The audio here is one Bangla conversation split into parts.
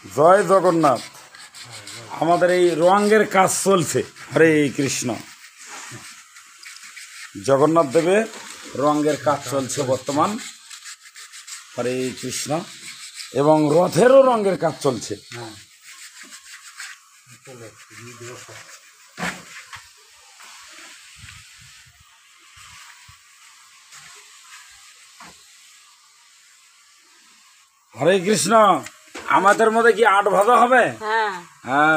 জয় জগন্নাথ। আমাদের এই রঙের কাজ চলছে। হরে কৃষ্ণ। জগন্নাথ দেবের রঙের কাজ চলছে বর্তমান। হরে কৃষ্ণ। এবং রথেরও রঙের কাজ চলছে। হরে কৃষ্ণ। আমাদের মধ্যে কি আট ভাজা হবে?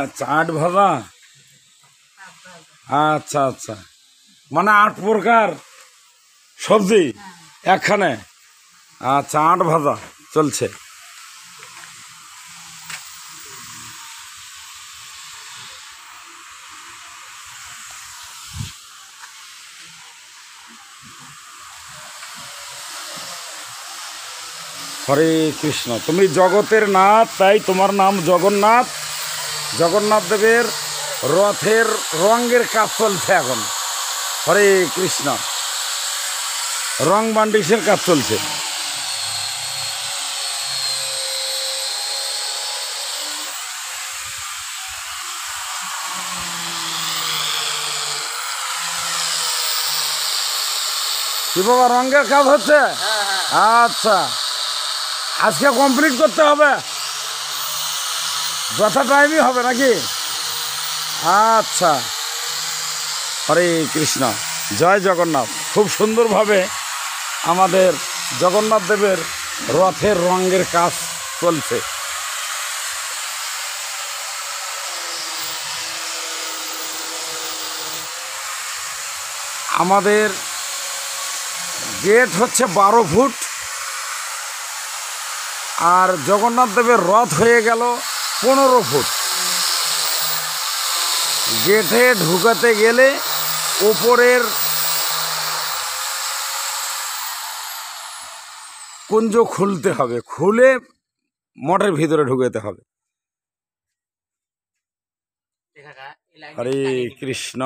আচ্ছা, আট ভাজা। আচ্ছা আচ্ছা, মানে 8 প্রকার সবজি একখানে। আচ্ছা, 8 ভাজা চলছে। হরে কৃষ্ণ। তুমি জগতের নাথ, তাই তোমার নাম জগন্নাথ। জগন্নাথ দেবের রথের রঙের কাজ চলছে এখন। হরে কৃষ্ণ। রং বান্ডিশের কাজ চলছে। কি বাবা, রঙের কাজ হচ্ছে? আচ্ছা, আজকে কমপ্লিট করতে হবে, যথা টাইমই হবে নাকি? আচ্ছা, হরে কৃষ্ণ। জয় জগন্নাথ। খুব সুন্দরভাবে আমাদের জগন্নাথ দেবের রথের রঙের কাজ চলছে। আমাদের গেট হচ্ছে 12 ফুট, আর জগন্নাথ দেবের রথ হয়ে গেল 15 ফুট। গেটে ঢুকাতে গেলে ওপরের কুঞ্জ খুলতে হবে, খুলে মঠের ভিতরে ঢুকাতে হবে। হরে কৃষ্ণ।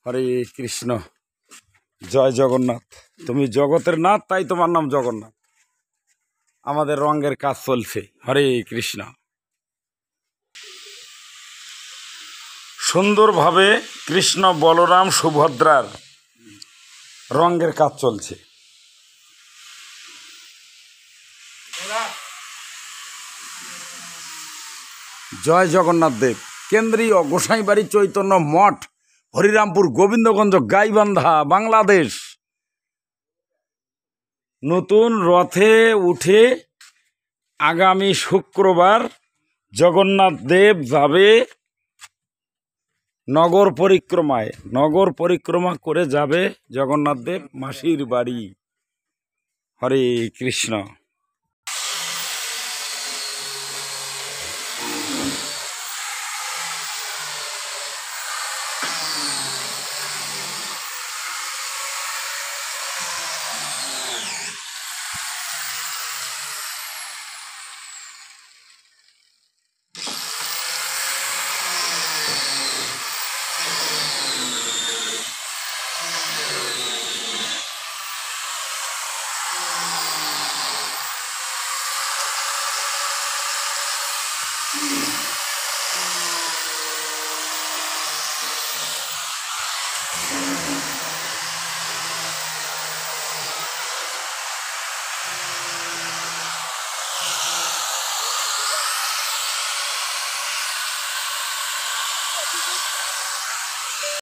হরে কৃষ্ণ। জয় জগন্নাথ। তুমি জগতের নাথ, তাই তোমার নাম জগন্নাথ। আমাদের রঙের কাজ চলছে। হরে কৃষ্ণ। সুন্দরভাবে কৃষ্ণ বলরাম সুভদ্রার রঙের কাজ চলছে। জয় জগন্নাথ দেব। কেন্দ্রীয় গোসাইবাড়ি চৈতন্য মঠ, হরিরামপুর, গোবিন্দগঞ্জ, গাইবান্ধা, বাংলাদেশ। নতুন রথে উঠে আগামী শুক্রবার জগন্নাথ দেব যাবে নগর পরিক্রমায়। নগর পরিক্রমা করে যাবে জগন্নাথ দেব মাসির বাড়ি। হরে কৃষ্ণ।